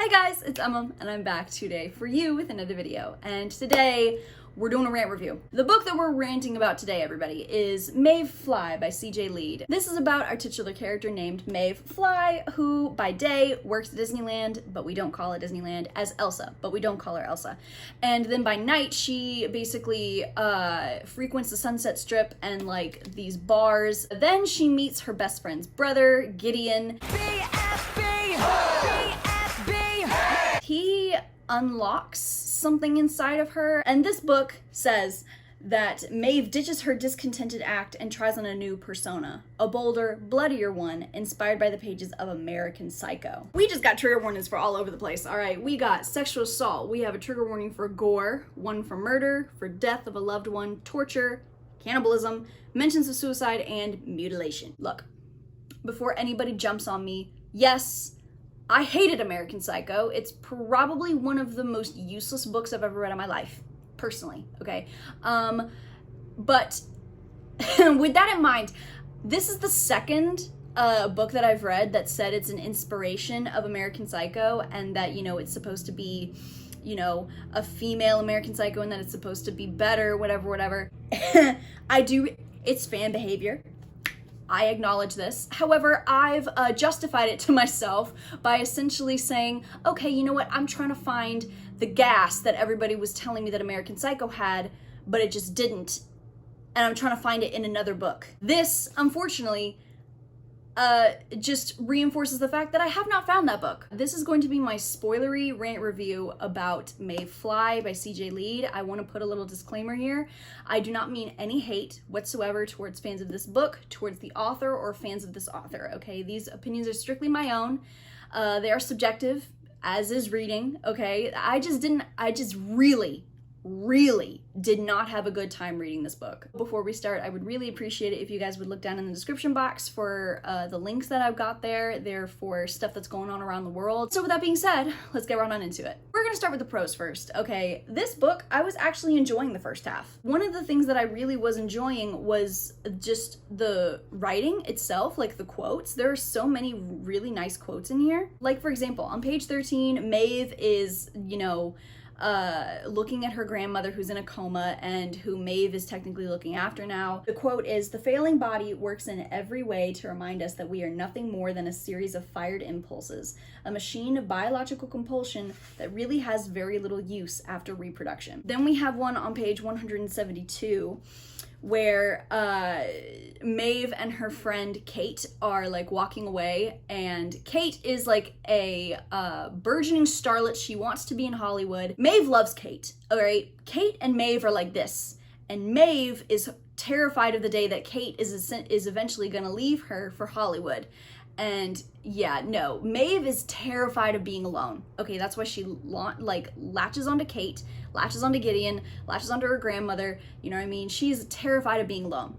Hey guys, it's Emma, and I'm back today for you with another video. And today, we're doing a rant review. The book that we're ranting about today, everybody, is Maeve Fly by C.J. Leede. This is about our titular character named Maeve Fly, who by day works at Disneyland, but we don't call it Disneyland, as Elsa, but we don't call her Elsa. And then by night, she basically frequents the Sunset Strip and like these bars. Then she meets her best friend's brother, Gideon. He unlocks something inside of her, and this book says that Maeve ditches her discontented act and tries on a new persona, a bolder, bloodier one, inspired by the pages of American Psycho. We just got trigger warnings for all over the place, all right? We got sexual assault, we have a trigger warning for gore, one for murder, for death of a loved one, torture, cannibalism, mentions of suicide, and mutilation. Look, before anybody jumps on me, yes, I hated American Psycho. It's probably one of the most useless books I've ever read in my life, personally, okay? But with that in mind, this is the second book that I've read that said it's an inspiration of American Psycho and that, you know, it's supposed to be, you know, a female American Psycho and that it's supposed to be better, whatever. It's fan behavior. I acknowledge this. However, I've justified it to myself by essentially saying, okay, you know what? I'm trying to find the gas that everybody was telling me that American Psycho had, but it just didn't. And I'm trying to find it in another book. This, unfortunately, just reinforces the fact that I have not found that book. This is going to be my spoilery rant review about Maeve Fly by C.J. Leede. I want to put a little disclaimer here. I do not mean any hate whatsoever towards fans of this book, towards the author, or fans of this author, okay? These opinions are strictly my own. They are subjective, as is reading, okay? I just really did not have a good time reading this book. Before we start, I would really appreciate it if you guys would look down in the description box for the links that I've got there. They're for stuff that's going on around the world. So with that being said, let's get right on into it. We're gonna start with the pros first, okay? This book, I was actually enjoying the first half. One of the things that I really was enjoying was just the writing itself, like the quotes. There are so many really nice quotes in here. Like for example, on page 13, Maeve is, you know, looking at her grandmother who's in a coma and who Maeve is technically looking after now. The quote is, "The failing body works in every way to remind us that we are nothing more than a series of fired impulses, a machine of biological compulsion that really has very little use after reproduction." Then we have one on page 172 where Maeve and her friend Kate are like walking away, and Kate is like a burgeoning starlet. She wants to be in Hollywood. Maeve loves Kate, all right? Kate and Maeve are like this, and Maeve is terrified of the day that Kate is eventually gonna leave her for Hollywood. And yeah, no, Maeve is terrified of being alone. Okay, that's why she like latches onto Kate, latches onto Gideon, latches onto her grandmother, you know what I mean? She's terrified of being alone.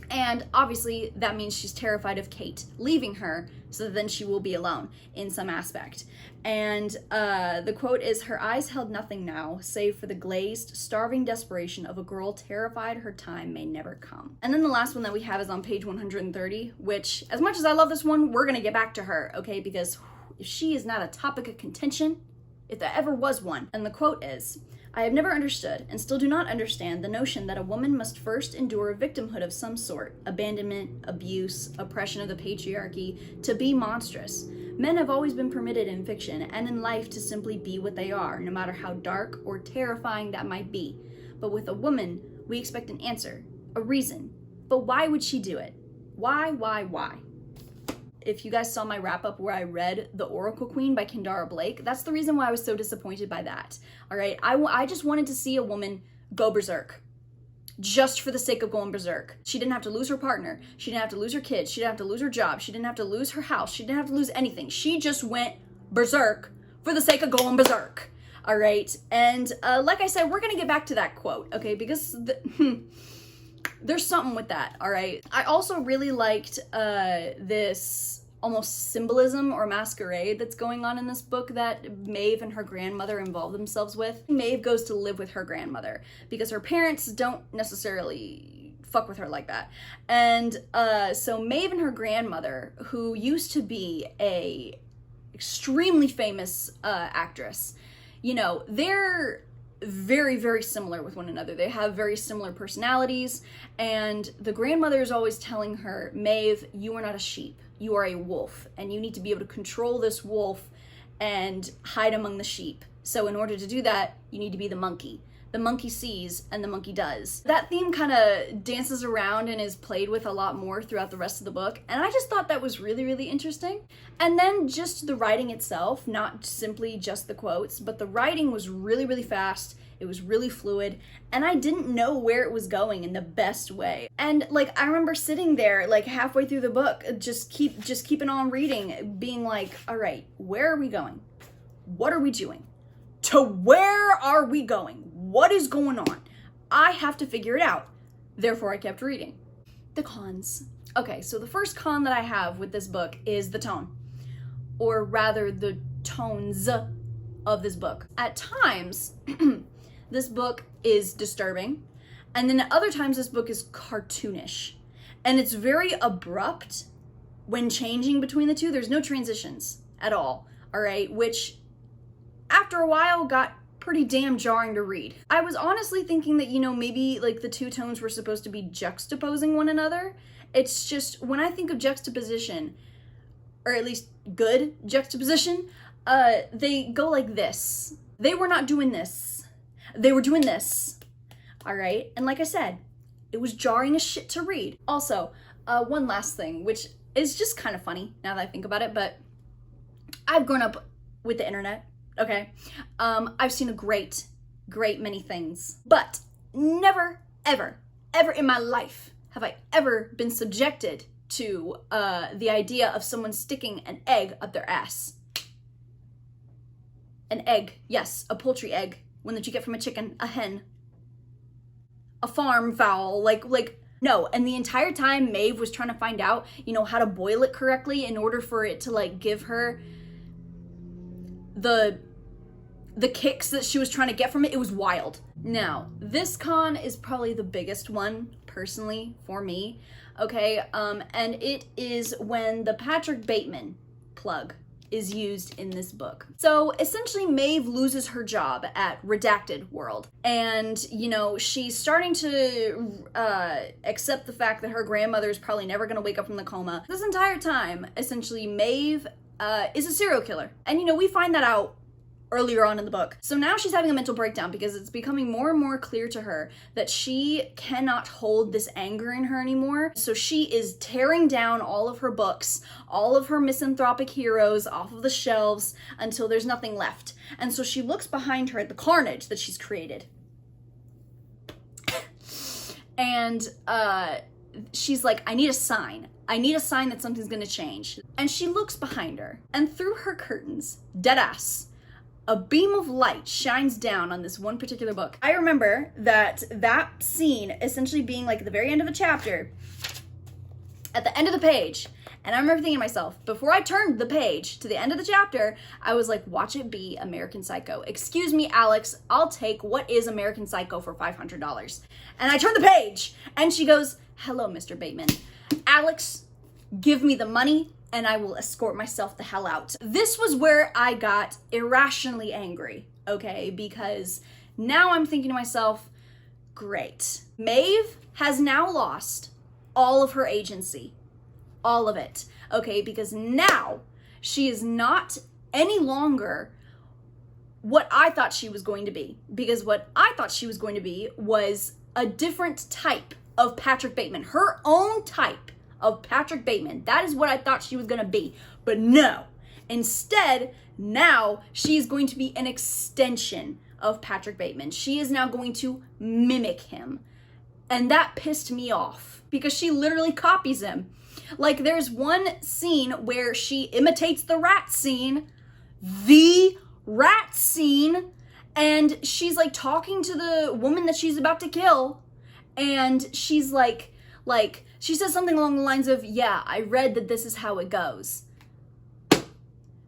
And obviously that means she's terrified of Kate leaving her, so that then she will be alone in some aspect. And the quote is, "Her eyes held nothing now, save for the glazed, starving desperation of a girl terrified her time may never come." And then the last one that we have is on page 130, which, as much as I love this one, we're gonna get back to her, okay? Because if she is not a topic of contention, if there ever was one. And the quote is, "I have never understood, and still do not understand, the notion that a woman must first endure a victimhood of some sort, abandonment, abuse, oppression of the patriarchy, to be monstrous. Men have always been permitted in fiction and in life to simply be what they are, no matter how dark or terrifying that might be. But with a woman, we expect an answer, a reason. But why would she do it? Why? If you guys saw my wrap-up where I read The Oracle Queen by Kendara Blake, that's the reason why I was so disappointed by that, all right? I just wanted to see a woman go berserk, just for the sake of going berserk. She didn't have to lose her partner. She didn't have to lose her kids. She didn't have to lose her job. She didn't have to lose her house. She didn't have to lose anything. She just went berserk for the sake of going berserk, all right? And like I said, we're gonna get back to that quote, okay? Because there's something with that, all right? I also really liked this almost symbolism or masquerade that's going on in this book that Maeve and her grandmother involve themselves with. Maeve goes to live with her grandmother because her parents don't necessarily fuck with her like that. And so Maeve and her grandmother, who used to be a extremely famous actress. You know, they're very, very similar with one another. They have very similar personalities, and the grandmother is always telling her, Maeve, you are not a sheep, you are a wolf, and you need to be able to control this wolf and hide among the sheep. So in order to do that, you need to be the monkey. The monkey sees and the monkey does. That theme kind of dances around and is played with a lot more throughout the rest of the book, and I just thought that was really, really interesting. And then just the writing itself, not simply just the quotes, but the writing was really, really fast. It was really fluid, and I didn't know where it was going in the best way. And like, I remember sitting there like halfway through the book, just keeping on reading, being like, all right, where are we going? What are we doing? To where are we going? What is going on? I have to figure it out. Therefore, I kept reading. The cons. Okay, so the first con that I have with this book is the tone, or rather the tones of this book. At times, this book is disturbing, and then at other times this book is cartoonish, and it's very abrupt when changing between the two. There's no transitions at all right, which after a while got pretty damn jarring to read. I was honestly thinking that, you know, maybe like the two tones were supposed to be juxtaposing one another. It's just, when I think of juxtaposition, or at least good juxtaposition, they go like this. They were not doing this. They were doing this. All right. And like I said, it was jarring as shit to read. Also, one last thing, which is just kind of funny now that I think about it, but I've grown up with the internet. Okay, I've seen a great many things, but never, ever in my life have I ever been subjected to the idea of someone sticking an egg up their ass. An egg, yes, a poultry egg, one that you get from a chicken, a hen, a farm fowl, like, no. And the entire time Maeve was trying to find out, you know, how to boil it correctly in order for it to like give her the kicks that she was trying to get from it. It was wild. Now, this con is probably the biggest one, personally, for me, okay? And it is when the Patrick Bateman plug is used in this book. So essentially Maeve loses her job at Redacted World, and you know, she's starting to accept the fact that her grandmother is probably never going to wake up from the coma. This entire time, essentially, Maeve is a serial killer, and you know, we find that out earlier on in the book. So now she's having a mental breakdown because it's becoming more and more clear to her that she cannot hold this anger in her anymore. So she is tearing down all of her books, all of her misanthropic heroes off of the shelves until there's nothing left. And so she looks behind her at the carnage that she's created. And she's like, I need a sign. I need a sign that something's gonna change. And she looks behind her, and through her curtains, deadass, a beam of light shines down on this one particular book. I remember that scene essentially being like at the very end of a chapter, at the end of the page, and I remember thinking to myself, before I turned the page to the end of the chapter, I was like, watch it be American Psycho. Excuse me, Alex, I'll take what is American Psycho for $500. And I turned the page, and she goes, hello, Mr. Bateman. Alex, give me the money, and I will escort myself the hell out. This was where I got irrationally angry, okay? Because now I'm thinking to myself, great. Maeve has now lost all of her agency. All of it, okay? Because now she is not any longer what I thought she was going to be. Because what I thought she was going to be was a different type of Patrick Bateman. Her own type of Patrick Bateman. That is what I thought she was gonna be. But no. Instead, now she is going to be an extension of Patrick Bateman. She is now going to mimic him. And that pissed me off because she literally copies him. Like, there's one scene where she imitates the rat scene, and she's like talking to the woman that she's about to kill, and she's like she says something along the lines of, yeah, I read that this is how it goes.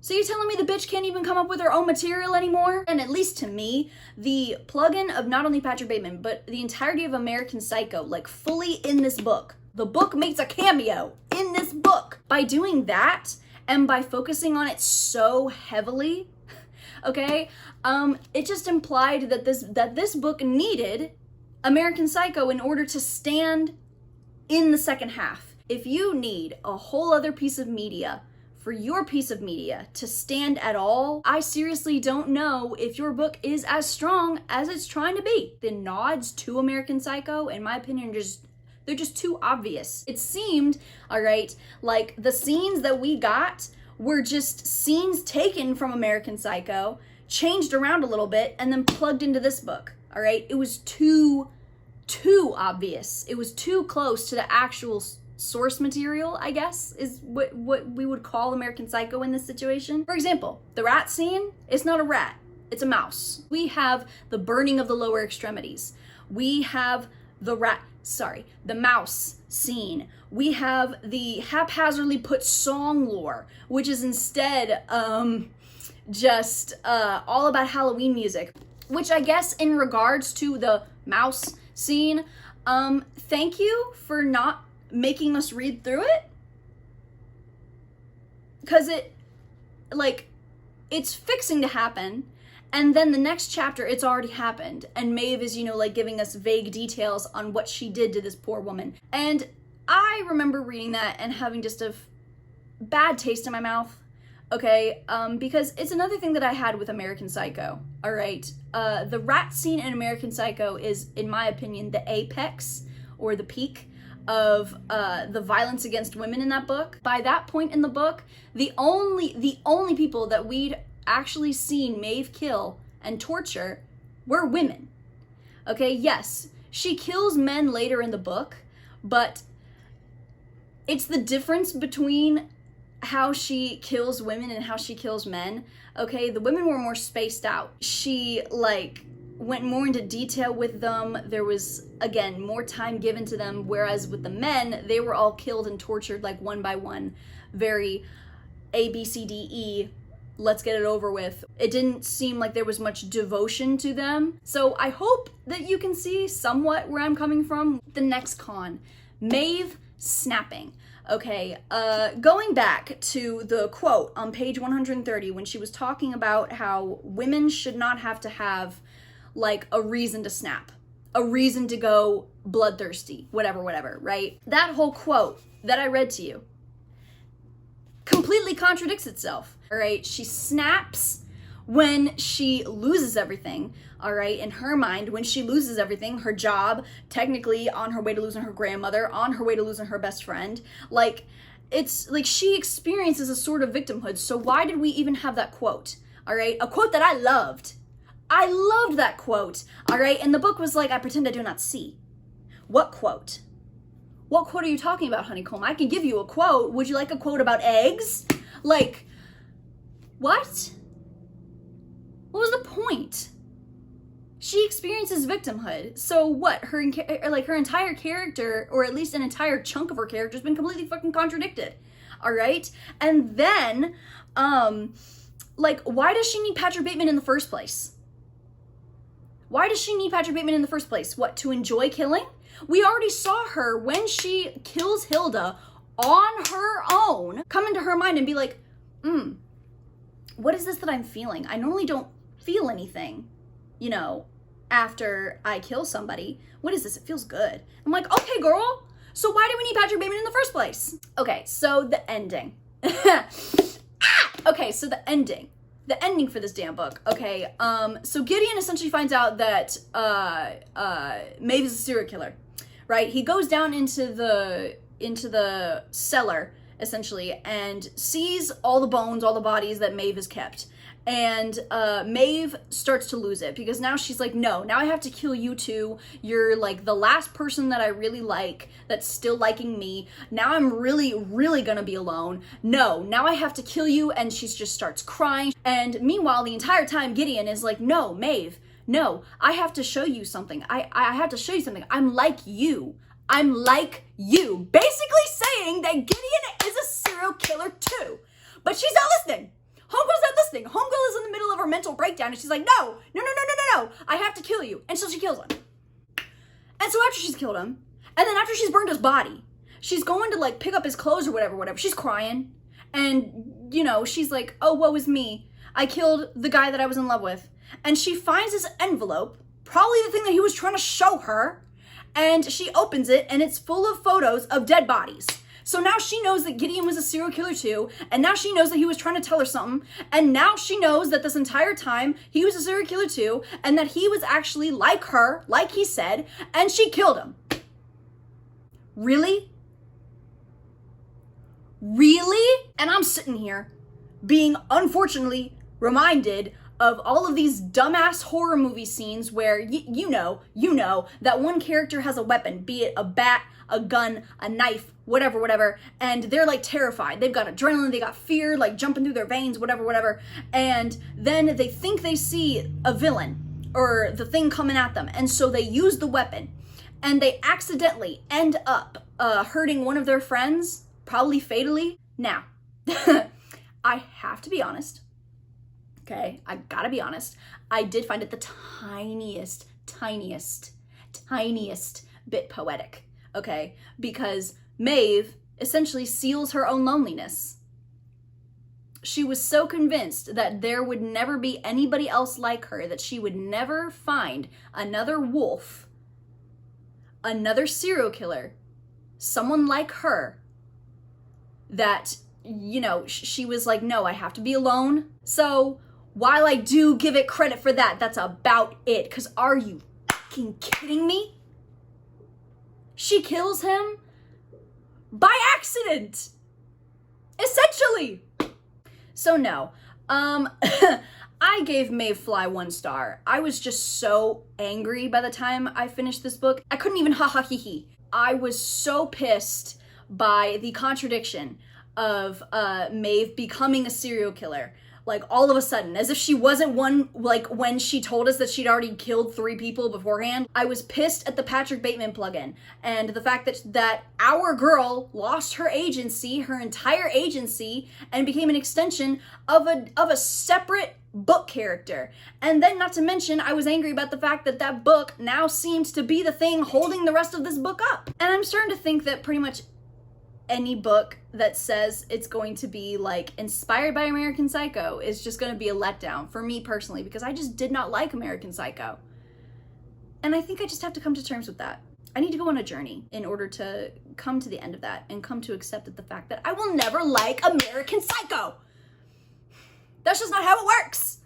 So you're telling me the bitch can't even come up with her own material anymore? And at least to me, the plug-in of not only Patrick Bateman, but the entirety of American Psycho, like fully in this book. The book makes a cameo in this book. By doing that, And by focusing on it so heavily, okay, it just implied that this book needed American Psycho in order to stand in the second half. If you need a whole other piece of media for your piece of media to stand at all, I seriously don't know if your book is as strong as it's trying to be. The nods to American Psycho, in my opinion, they're just too obvious. It seemed, all right, like the scenes that we got were just scenes taken from American Psycho, changed around a little bit, and then plugged into this book, all right? It was too obvious. It was too close to the actual source material, I guess, is what we would call American Psycho in this situation. For example, the rat scene is not a rat, it's a mouse. We have the burning of the lower extremities. We have the mouse scene. We have the haphazardly put song lore, which is instead just all about Halloween music, which I guess in regards to the mouse scene, thank you for not making us read through it, because it's fixing to happen, and then the next chapter it's already happened, and Maeve is giving us vague details on what she did to this poor woman. And I remember reading that and having just a bad taste in my mouth, okay, because it's another thing that I had with American Psycho, all right? The rat scene in American Psycho is, in my opinion, the apex or the peak of the violence against women in that book. By that point in the book, the only people that we'd actually seen Maeve kill and torture were women. Okay, yes, she kills men later in the book, but it's the difference between how she kills women and how she kills men. Okay, the women were more spaced out. She went more into detail with them. There was, again, more time given to them, whereas with the men, they were all killed and tortured one by one, very A, B, C, D, E, let's get it over with. It didn't seem like there was much devotion to them. So I hope that you can see somewhat where I'm coming from. The next con, Maeve snapping. Okay, going back to the quote on page 130 when she was talking about how women should not have to have a reason to snap, a reason to go bloodthirsty, whatever, right? That whole quote that I read to you completely contradicts itself, all right? She snaps when she loses everything, all right? In her mind, when she loses everything, her job, technically on her way to losing her grandmother, on her way to losing her best friend, it's like she experiences a sort of victimhood. So why did we even have that quote, all right? A quote that I loved. I loved that quote, all right? And the book was I pretend I do not see. What quote? What quote are you talking about, Honeycomb? I can give you a quote. Would you like a quote about eggs? What? What was the point? She experiences victimhood. So what? Her entire character, or at least an entire chunk of her character, has been completely fucking contradicted, all right? And then, why does she need Patrick Bateman in the first place? Why does she need Patrick Bateman in the first place? What, to enjoy killing? We already saw her when she kills Hilda on her own come into her mind and be like, what is this that I'm feeling? I normally don't feel anything, after I kill somebody. What is this? It feels good. I'm like, okay, girl. So why do we need Patrick Bateman in the first place? Okay, so the ending. Okay, so the ending for this damn book. Okay, so Gideon essentially finds out that Maeve is a serial killer, right? He goes down into the cellar essentially and sees all the bones, all the bodies that Maeve has kept. And Maeve starts to lose it because now she's like, no, now I have to kill you too. You're the last person that I really like that's still liking me. Now I'm really, really gonna be alone. No, now I have to kill you. And she just starts crying. And meanwhile, the entire time Gideon is like, no, Maeve, no, I have to show you something. I have to show you something. I'm like you. I'm like you. Basically saying that Gideon is a serial killer too. But she's not listening. Homegirl's not listening. Homegirl is in the middle of her mental breakdown and she's like, no, I have to kill you. And so she kills him. And so after she's killed him, and then after she's burned his body, she's going to pick up his clothes or whatever, she's crying. And, you know, she's like, oh, woe is me. I killed the guy that I was in love with. And she finds this envelope, probably the thing that he was trying to show her, and she opens it, and it's full of photos of dead bodies. So now she knows that Gideon was a serial killer too, and now she knows that he was trying to tell her something, and now she knows that this entire time he was a serial killer too, and that he was actually like her, like he said, and she killed him. Really? Really? And I'm sitting here being, unfortunately, reminded of all of these dumbass horror movie scenes where you know that one character has a weapon, be it a bat, a gun, a knife, whatever, and they're like terrified. They've got adrenaline, they got fear like jumping through their veins, whatever, and then they think they see a villain or the thing coming at them, and so they use the weapon, and they accidentally end up hurting one of their friends, probably fatally. Now, I have to be honest. Okay, I gotta be honest. I did find it the tiniest bit poetic, okay? Because Maeve essentially seals her own loneliness. She was so convinced that there would never be anybody else like her, that she would never find another wolf, another serial killer, someone like her, that, you know, she was like, no, I have to be alone. So while I do give it credit for that, that's about it. Because are you fucking kidding me? She kills him by accident, essentially. So no, I gave Maeve Fly 1 star. I was just so angry by the time I finished this book. I couldn't even ha ha he he. I was so pissed by the contradiction of Maeve becoming a serial killer. Like, all of a sudden, as if she wasn't one, like, when she told us that she'd already killed 3 people beforehand. I was pissed at the Patrick Bateman plugin, and the fact that our girl lost her agency, her entire agency, and became an extension of a separate book character. And then, not to mention, I was angry about the fact that that book now seems to be the thing holding the rest of this book up. And I'm starting to think that pretty much any book that says it's going to be like inspired by American Psycho is just going to be a letdown for me personally, because I just did not like American Psycho. And I think I just have to come to terms with that. I need to go on a journey in order to come to the end of that and come to accept the fact that I will never like American Psycho. That's just not how it works.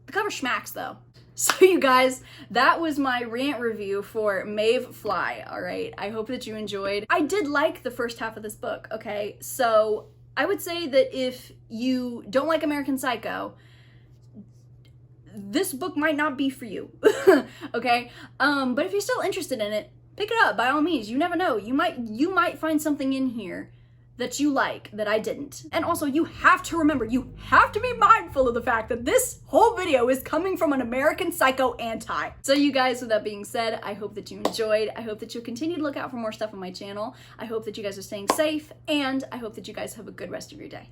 The cover schmacks though. So you guys, that was my rant review for Maeve Fly, all right? I hope that you enjoyed. I did like the first half of this book, okay? So I would say that if you don't like American Psycho, this book might not be for you, okay? But if you're still interested in it, pick it up by all means. You never know. You might find something in here that you like that I didn't. And also, you have to remember, you have to be mindful of the fact that this whole video is coming from an American Psycho anti. So you guys, with that being said, I hope that you enjoyed. I hope that you'll continue to look out for more stuff on my channel. I hope that you guys are staying safe, and I hope that you guys have a good rest of your day.